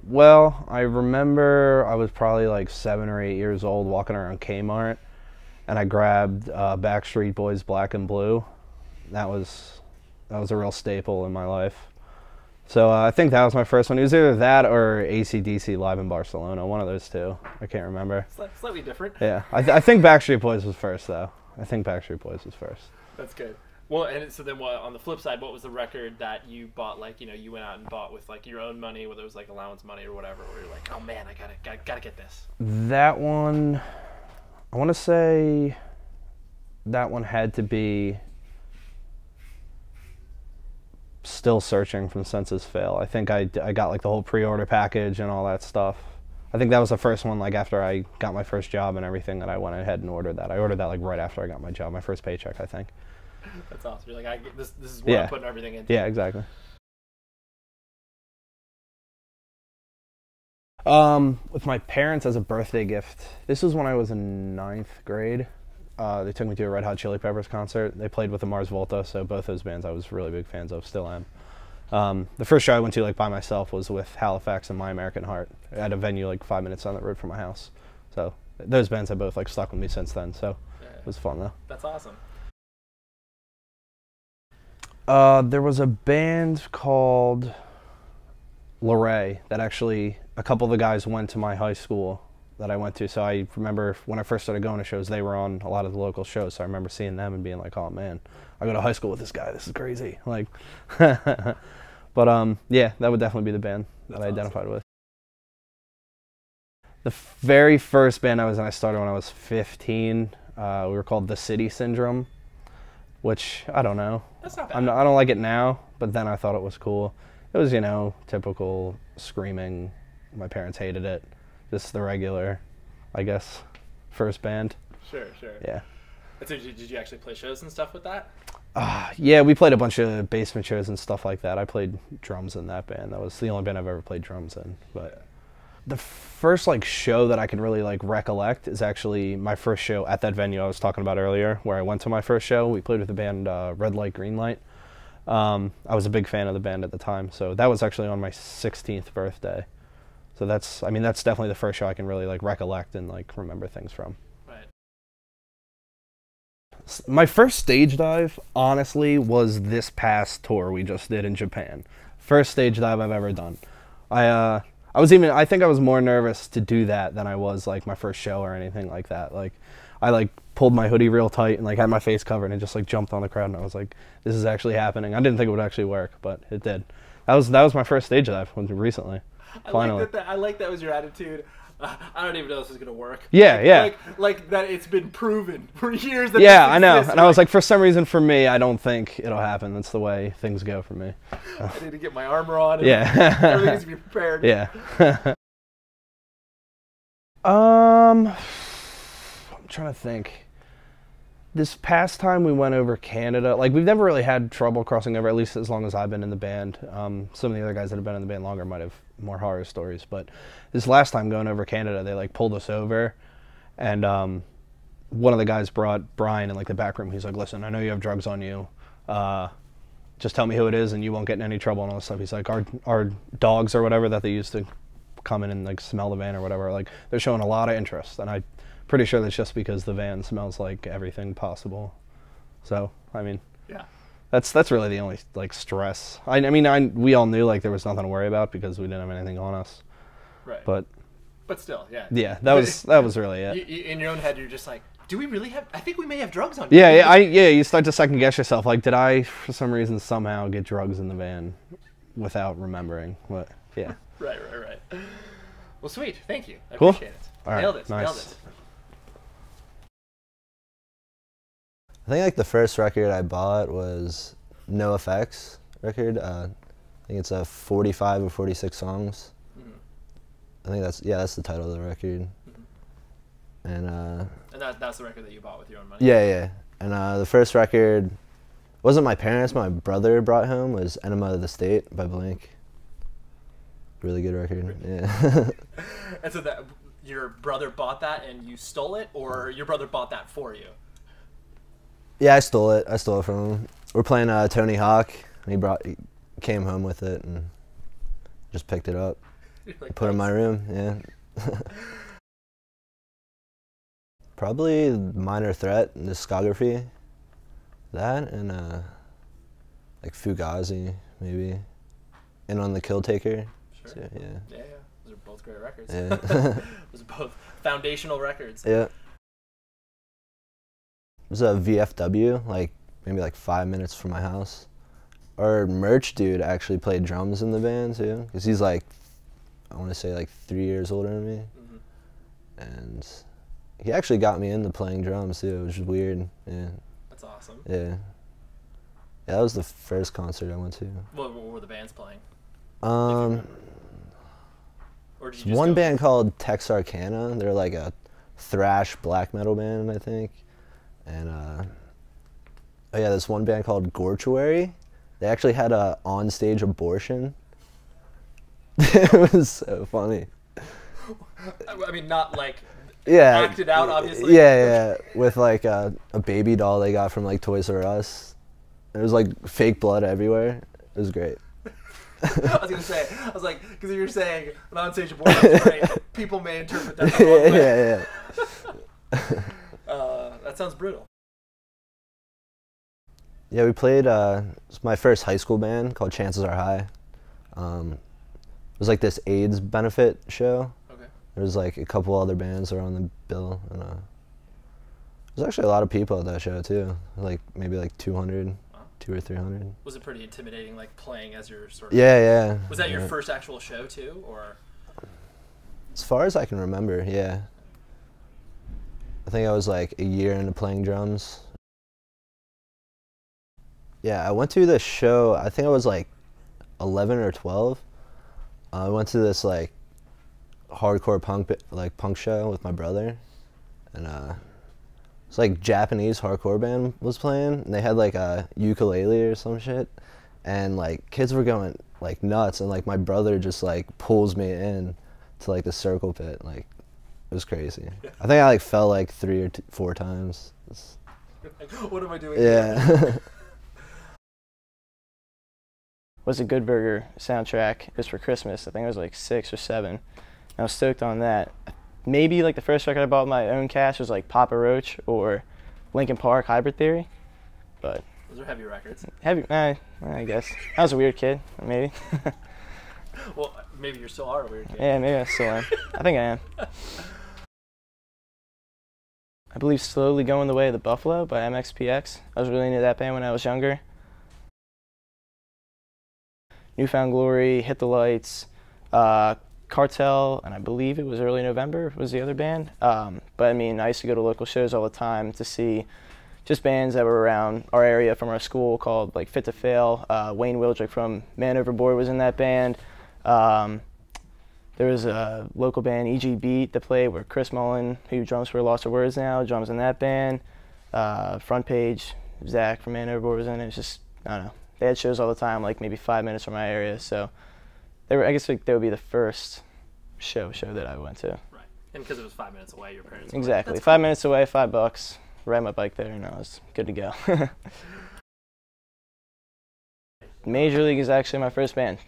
Well, I remember I was probably like 7 or 8 years old walking around Kmart, and I grabbed Backstreet Boys' Black and Blue. That was a real staple in my life. So I think that was my first one. It was either that or AC/DC Live in Barcelona, one of those two. I can't remember. Slightly different. Yeah, I think Backstreet Boys was first, though. I think Backstreet Boys was first. That's good. Well, and so then on the flip side, what was the record that you bought, like, you went out and bought with, like, your own money, whether it was, like, allowance money or whatever, where you're like, oh, man, I gotta get this? That one, I want to say that one had to be Still Searching from Census Fail. I think I got, like, the whole pre-order package and all that stuff. I think that was the first one, like, after I got my first job and everything, that I went ahead and ordered that. I ordered that, like, right after I got my job, my first paycheck, I think. That's awesome. You're like, this is what I'm putting everything into. Yeah, exactly. With my parents as a birthday gift, this was when I was in 9th grade. They took me to a Red Hot Chili Peppers concert. They played with the Mars Volta, so both those bands I was really big fans of, still am. The first show I went to, like, by myself was with Halifax and My American Heart at a venue like 5 minutes down the road from my house. So those bands have both, like, stuck with me since then, so it was fun, though. That's awesome. There was a band called Luray that actually, a couple of the guys went to my high school that I went to. So I remember when I first started going to shows, they were on a lot of the local shows. So I remember seeing them and being like, oh man, I go to high school with this guy. This is crazy. Like, but yeah, that would definitely be the band that I identified with. The very first band I was in, I started when I was 15. We were called The City Syndrome, which I don't know. That's not bad. I don't like it now, but then I thought it was cool. It was, typical screaming. My parents hated it. Just the regular, I guess, first band. Sure. Yeah. And so did you actually play shows and stuff with that? Yeah, we played a bunch of basement shows and stuff like that. I played drums in that band. That was the only band I've ever played drums in. But the first, like, show that I can really, like, recollect is actually my first show at that venue I was talking about earlier, where I went to my first show. We played with the band Red Light, Green Light. I was a big fan of the band at the time, so that was actually on my 16th birthday. So that's definitely the first show I can really, like, recollect and, like, remember things from. Right. My first stage dive, honestly, was this past tour we just did in Japan. First stage dive I've ever done. I think I was more nervous to do that than I was, like, my first show or anything like that. Like, I, like, pulled my hoodie real tight and, like, had my face covered and just, like, jumped on the crowd, and I was like, this is actually happening. I didn't think it would actually work, but it did. That was my first stage dive recently. Finally. I like that was your attitude. I don't even know if this is gonna work. Yeah. Like that it's been proven for years. That yeah, I know. And I was like, for some reason, for me, I don't think it'll happen. That's the way things go for me. I need to get my armor on. And yeah. Everything needs to be prepared. Yeah. I'm trying to think. This past time we went over Canada, like, we've never really had trouble crossing over, at least as long as I've been in the band. Some of the other guys that have been in the band longer might have more horror stories, but this last time going over Canada, they, like, pulled us over, and one of the guys brought Brian in, like, the back room. He's like, listen, I know you have drugs on you. Just tell me who it is and you won't get in any trouble and all this stuff. He's like, our dogs or whatever that they used to come in and, like, smell the van or whatever, like, they're showing a lot of interest, and I'm pretty sure that's just because the van smells like everything possible. So, I mean, yeah, that's really the only, like, stress. We all knew, like, there was nothing to worry about because we didn't have anything on us. Right. But still, yeah. Yeah, that was really it. In your own head, you're just like, do we really have? I think we may have drugs on. Yeah, you start to second guess yourself. Like, did I, for some reason, somehow get drugs in the van without remembering? What? Yeah. Right. Well, sweet. Thank you. I Cool. appreciate it. All right, Nailed it. nice. Nailed it. I think, like, the first record I bought was No Effects record. I think it's a 45 or 46 songs. Mm-hmm. I think that's the title of the record. Mm-hmm. And that's the record that you bought with your own money? Yeah. And the first record wasn't my parents, my brother brought home, was Enema of the State by Blink. Really good record. Yeah. And so that your brother bought that and you stole it, or your brother bought that for you? Yeah, I stole it from him. We're playing Tony Hawk, and he came home with it, and just picked it up, Like, put it in my room. Yeah. Probably Minor Threat, discography, that, and like Fugazi maybe, and on the Kill Taker. Sure. So, yeah. Yeah. Those are both great records. Yeah. Those are both foundational records. Yeah. It was a VFW, like maybe like 5 minutes from my house. Our merch dude actually played drums in the band too, because he's like, I want to say like 3 years older than me, and he actually got me into playing drums too, which is weird. Yeah. That's awesome. Yeah. Yeah, that was the first concert I went to. What were the bands playing? Um, Or did you just one go- band called Texarkana. They're like a thrash black metal band, I think. And oh yeah, this one band called Gortuary. They actually had a on-stage abortion. It was so funny. I mean, not like Yeah. acted out, obviously. Yeah. With like a baby doll they got from like Toys R Us. There was like fake blood everywhere. It was great. I was gonna say, I was like, because you're saying an on-stage abortion, right? People may interpret that the wrong way. Yeah. That sounds brutal. Yeah, we played, it's my first high school band called Chances Are High. It was like this AIDS benefit show. Okay. There was like a couple other bands that were on the bill, and there's actually a lot of people at that show too. Like maybe like 200, Wow. 200 or 300. Was it pretty intimidating, like playing as your sort of? Yeah. Was that your Yeah. first actual show too, or? As far as I can remember, yeah. I think I was like a year into playing drums. Yeah, I went to this show, I think I was like 11 or 12. I went to this like hardcore punk show with my brother, and it's like Japanese hardcore band was playing, and they had like a ukulele or some shit, and like kids were going like nuts, and like my brother just like pulls me in to like the circle pit. Like it was crazy. I think I like fell like 3 or 4 times. Like, what am I doing here? Yeah. Was a Good Burger soundtrack. It was for Christmas. I think I was like 6 or 7. I was stoked on that. Maybe like the first record I bought with my own cash was like Papa Roach or Linkin Park Hybrid Theory. But Those are heavy records. heavy, I guess. I was a weird kid, maybe. Well, maybe you still are a weird kid. Yeah, maybe I still am. I think I am. I believe Slowly Going the Way of the Buffalo by MXPX. I was really into that band when I was younger. Newfound Glory, Hit the Lights, Cartel, and I believe it was Early November was the other band. But I mean, I used to go to local shows all the time to see just bands that were around our area from our school called like Fit to Fail. Wayne Wildrick from Man Overboard was in that band. There was a local band, E.G. Beat, that played where Chris Mullen, who drums for Lost of Words now, drums in that band. Front Page, Zach from Man Overboard was in it. It's just, I don't know. They had shows all the time, like maybe 5 minutes from my area. So they were, I guess like, they would be the first show that I went to. Right. And because it was 5 minutes away, your parents. Exactly. Were like, 5 minutes away, $5. Ride my bike there, and I was good to go. Major League is actually my first band.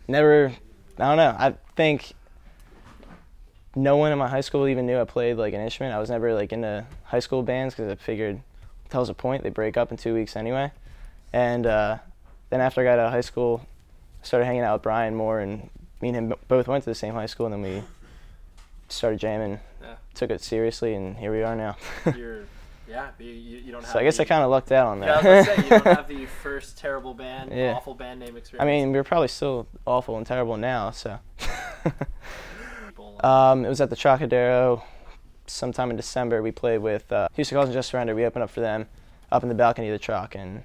Never, I don't know. I think no one in my high school even knew I played like an instrument. I was never like into high school bands because I figured, what the hell's the point? They break up in 2 weeks anyway. And then after I got out of high school, I started hanging out with Brian more, and me and him both went to the same high school, and then we started jamming, Yeah. took it seriously, and here we are now. you don't have. So I guess I kind of lucked out on Yeah, I was that. gonna say you don't have the first terrible band, Yeah. awful band name experience. I mean, we're probably still awful and terrible now, so. People, It was at the Trocadero sometime in December. We played with Houston Calls and Just Surrender. We opened up for them up in the balcony of the Troc, and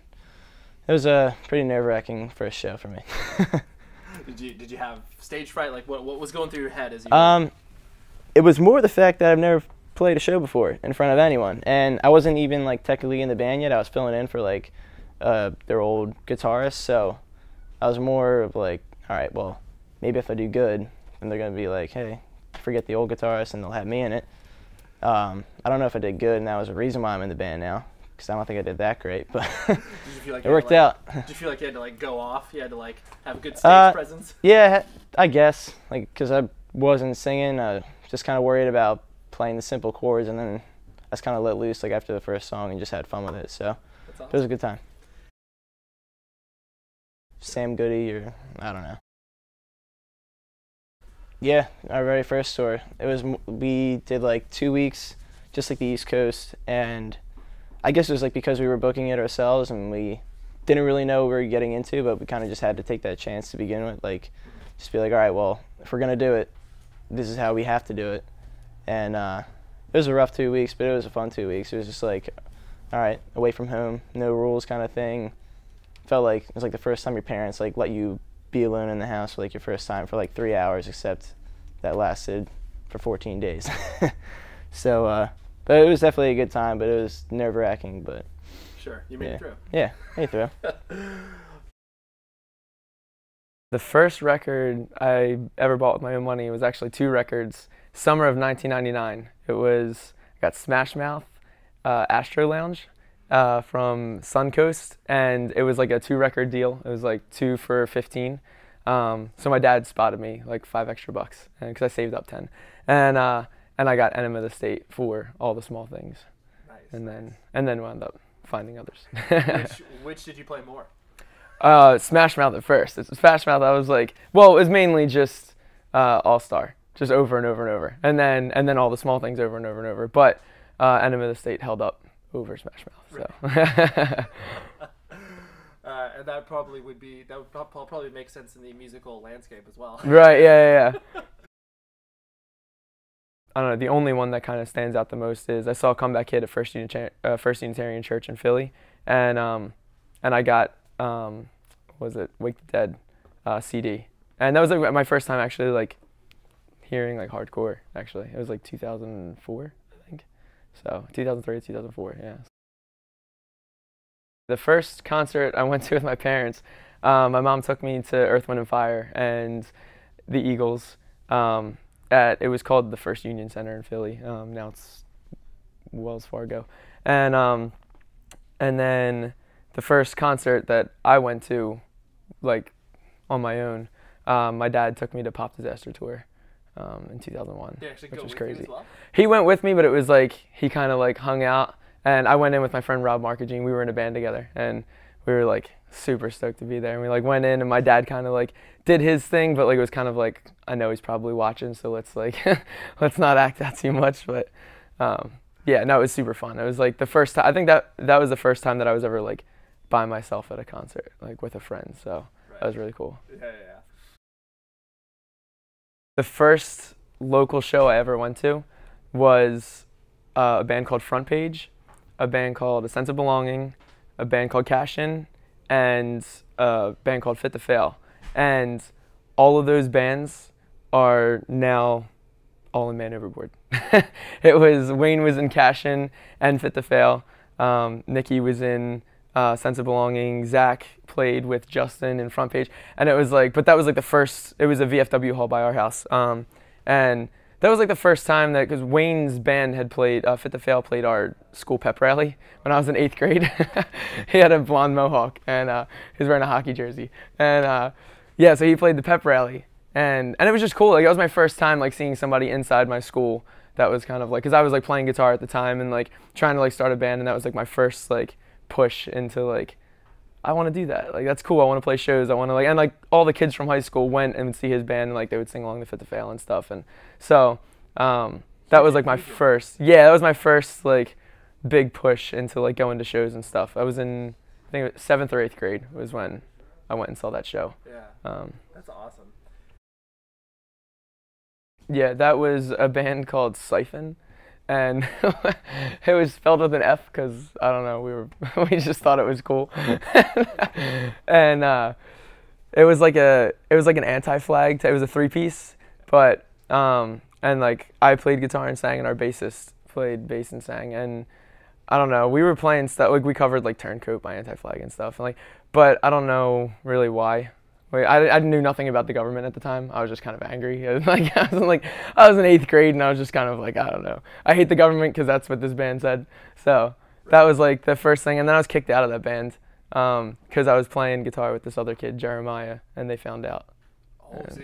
it was a pretty nerve-wracking first show for me. did you have stage fright? Like what was going through your head as you? It was more the fact that I've never played a show before in front of anyone, and I wasn't even like technically in the band yet. I was filling in for like their old guitarist, so I was more of like, all right, well, maybe if I do good, then they're gonna be like, hey, forget the old guitarist, and they'll have me in it. I don't know if I did good, and that was the reason why I'm in the band now, because I don't think I did that great, but Did you feel like it worked out. Did you feel like you had to like go off? You had to like have a good stage presence? Yeah, I guess, like, because I wasn't singing, just kind of worried about playing the simple chords, and then I just kind of let loose like after the first song and just had fun with it. So That's awesome. it was a good time. Sam Goody, or I don't know. Yeah, our very first tour. We did like 2 weeks, just like the East Coast, and I guess it was like because we were booking it ourselves and we didn't really know what we were getting into, but we kind of just had to take that chance to begin with. Like, just be like, all right, well, if we're gonna do it, this is how we have to do it. And it was a rough 2 weeks, but it was a fun 2 weeks. It was just like, all right, away from home, no rules kind of thing. Felt like it was like the first time your parents like let you be alone in the house for like your first time for like 3 hours, except that lasted for 14 days. So, but it was definitely a good time, but it was nerve-wracking, but Sure, you made it through. yeah, made it through. The first record I ever bought with my own money was actually 2 records. Summer of 1999. I got Smash Mouth, Astro Lounge from Suncoast, and it was like a 2-record deal. It was like 2 for 15. So my dad spotted me like $5 extra because I saved up 10, and I got Enema of the State for All the Small Things. Nice. And then wound up finding others. Which did you play more? Smash Mouth at first. Smash Mouth, I was like, well, it was mainly just All Star, just over and over and over, and then All the Small Things over and over and over. But Enema of the State held up over Smash Mouth. So. And that would probably make sense in the musical landscape as well. Right. Yeah. I don't know. The only one that kind of stands out the most is I saw Comeback Kid at First Unitarian Church in Philly, and I got was it Wake the Dead CD, and that was like my first time actually like hearing like hardcore. Actually, it was like 2004, I think. So 2003, 2004, yeah. The first concert I went to with my parents, my mom took me to Earth, Wind & Fire and the Eagles. It was called the First Union Center in Philly. Now it's Wells Fargo. And then the first concert that I went to, like, on my own, my dad took me to Pop Disaster Tour in 2001, which was crazy. As well? He went with me, but it was like he kind of like hung out. And I went in with my friend Rob Markagine. We were in a band together, and we were like super stoked to be there. And we like went in, and my dad kind of like did his thing, but like it was kind of like, I know he's probably watching, so let's like let's not act out too much. But yeah, no, it was super fun. It was like the first time. I think that was the first time that I was ever like by myself at a concert, like with a friend. So that was really cool. Yeah. The first local show I ever went to was a band called Front Page, a band called A Sense of Belonging, a band called Cash In, and a band called Fit to Fail. And all of those bands are now all in Man Overboard. Wayne was in Cash In and Fit to Fail. Nikki was in Sense of Belonging. Zach played with Justin in Front Page. And it was like, but that was like the first, it was a VFW hall by our house. And that was like the first time that, because Wayne's band had played, Fit to Fail played our school pep rally when I was in 8th grade. He had a blonde mohawk, and he was wearing a hockey jersey. And yeah, so he played the pep rally. And it was just cool. Like, it was my first time like seeing somebody inside my school that was kind of like, because I was like playing guitar at the time and like trying to like start a band, and that was like my first like push into like, I want to do that. Like, that's cool. I want to play shows. I want to like, and like all the kids from high school went and would see his band, and like they would sing along to Fit to Fail and stuff. And so that was like my first, that was my first like big push into like going to shows and stuff. I was in, I think it was 7th or 8th grade was when I went and saw that show. Yeah. That's awesome. Yeah, that was a band called Siphon. And it was spelled with an F because, I don't know, we just thought it was cool. And it was like an anti-flag. It was a 3-piece, but and like I played guitar and sang, and our bassist played bass and sang. And I don't know, we were playing stuff like we covered like Turncoat by Anti-Flag and stuff. And like, but I don't know really why. I knew nothing about the government at the time. I was just kind of angry. Like I was in 8th grade, and I was just kind of like, I don't know. I hate the government because that's what this band said. So that was like the first thing, and then I was kicked out of that band because I was playing guitar with this other kid, Jeremiah, and they found out. Oh, so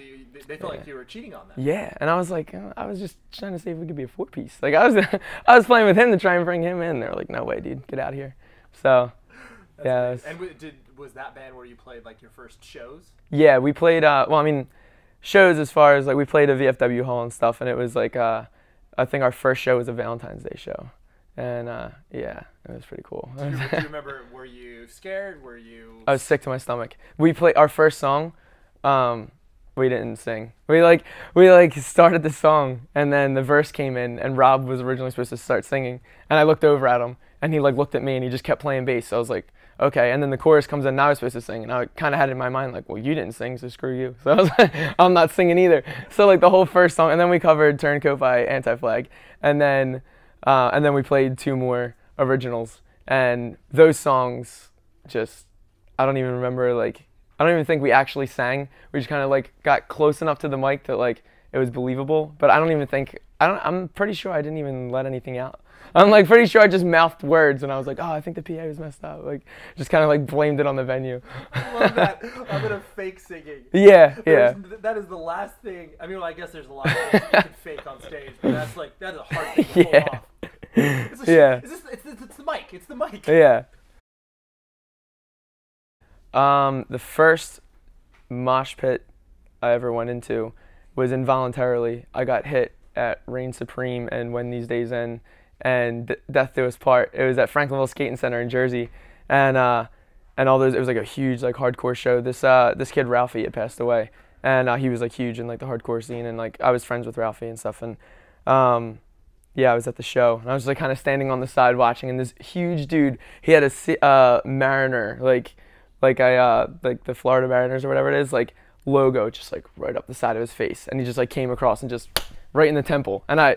they felt like you were cheating on them. Yeah, and I was like, I was just trying to see if we could be a 4-piece. Like I was playing with him to try and bring him in. They were like, no way, dude, get out of here. So, yeah. And was that band where you played like your first shows? Yeah, we played. Well, I mean, shows as far as like we played a VFW hall and stuff, and it was like I think our first show was a Valentine's Day show, and yeah, it was pretty cool. Do you remember? Were you scared? Were you? I was sick to my stomach. We played our first song. We didn't sing. We started the song, and then the verse came in, and Rob was originally supposed to start singing, and I looked over at him, and he like looked at me, and he just kept playing bass. So I was like, okay. And then the chorus comes in, and I was supposed to sing, and I kind of had it in my mind like, well, you didn't sing, so screw you. So I was like, I'm not singing either. So like the whole first song, and then we covered Turncoat by Anti-Flag, and then we played 2 more originals, and those songs just, I don't even remember like. I don't even think we actually sang. We just kind of like got close enough to the mic that like it was believable. But I don't even think, I'm pretty sure I didn't even let anything out. I'm like pretty sure I just mouthed words and I was like, oh, I think the PA was messed up. Like just kind of like blamed it on the venue. I love that. I'm gonna fake singing. Yeah, yeah. That is the last thing. I mean, well, I guess there's a lot of things you can fake on stage, but that is a hard thing to pull off. Yeah. It's the mic. It's the mic. Yeah. The first mosh pit I ever went into was involuntarily. I got hit at Reign Supreme and When These Days End and Death Do Us Part. It was at Franklinville Skating Center in Jersey, and all those. It was like a huge like hardcore show. This kid Ralphie had passed away, and he was like huge in like the hardcore scene, and like I was friends with Ralphie and stuff, and yeah, I was at the show, and I was like kind of standing on the side watching, and this huge dude, he had a Mariner like the Florida Mariners or whatever it is, like logo just like right up the side of his face, and he just like came across and just right in the temple, and I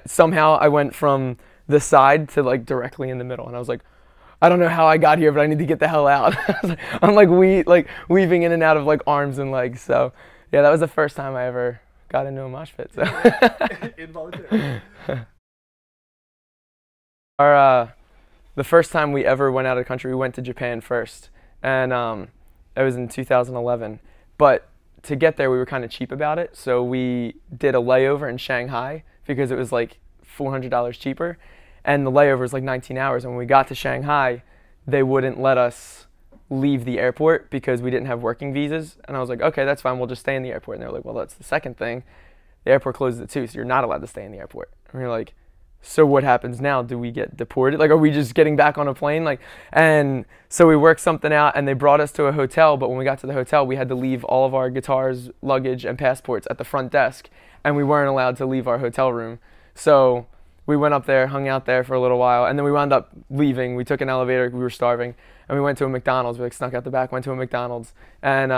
went from the side to like directly in the middle, and I was like, I don't know how I got here, but I need to get the hell out. I'm like weaving in and out of like arms and legs. So yeah, that was the first time I ever got into a mosh pit. So Involuntary. The first time we ever went out of the country, we went to Japan first, and it was in 2011. But to get there, we were kind of cheap about it, so we did a layover in Shanghai because it was like $400 cheaper, and the layover was like 19 hours. And when we got to Shanghai, they wouldn't let us leave the airport because we didn't have working visas. And I was like, okay, that's fine, we'll just stay in the airport. And they were like, well, that's the second thing. The airport closes at 2, so you're not allowed to stay in the airport. And we were like, so what happens now? Do we get deported? Like, are we just getting back on a plane? Like, and so we worked something out, and they brought us to a hotel. But when we got to the hotel, we had to leave all of our guitars, luggage, and passports at the front desk, and we weren't allowed to leave our hotel room. So we went up there, hung out there for a little while, and then we wound up leaving. We took an elevator. We were starving, and we went to a McDonald's. We like snuck out the back, went to a McDonald's, and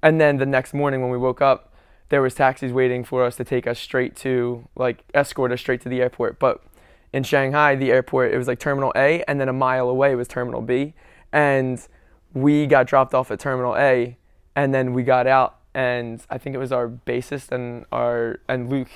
then the next morning when we woke up, there was taxis waiting for us to take us straight to, like, escort us straight to the airport. But in Shanghai, the airport, it was like Terminal A, and then a mile away was Terminal B. And we got dropped off at Terminal A, and then we got out, and I think it was our bassist and Luke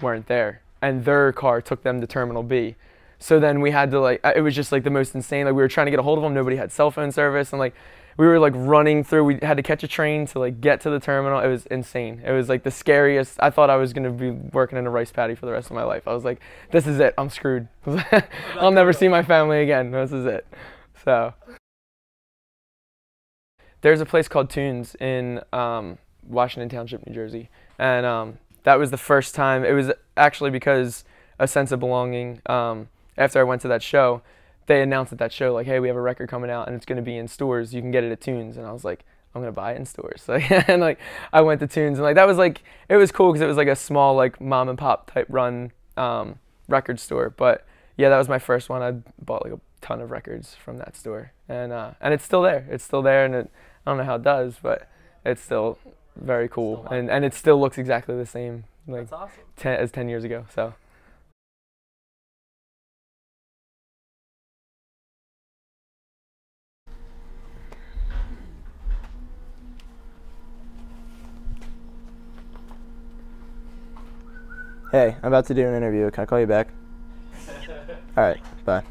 weren't there. And their car took them to Terminal B. So then we had to, like, it was just like the most insane. Like, we were trying to get a hold of them. Nobody had cell phone service, and like, we were like running through. We had to catch a train to like get to the terminal. It was insane. It was like the scariest. I thought I was gonna be working in a rice paddy for the rest of my life. I was like, this is it. I'm screwed. I'll never see my family again. This is it. So there's a place called Tunes in Washington Township, New Jersey, and that was the first time. It was actually because A Sense of Belonging. After I went to that show, they announced at that show, like, hey, we have a record coming out and it's going to be in stores. You can get it at Tunes. And I was like, I'm going to buy it in stores. Like, and like, I went to Tunes, and like, that was like, it was cool because it was like a small, like, mom and pop type run record store. But yeah, that was my first one. I bought like a ton of records from that store, and it's still there. It's still there, and I don't know how it does, but it's still very cool. And it still looks exactly the same, like, that's awesome. as 10 years ago. So. Hey, I'm about to do an interview. Can I call you back? All right, bye.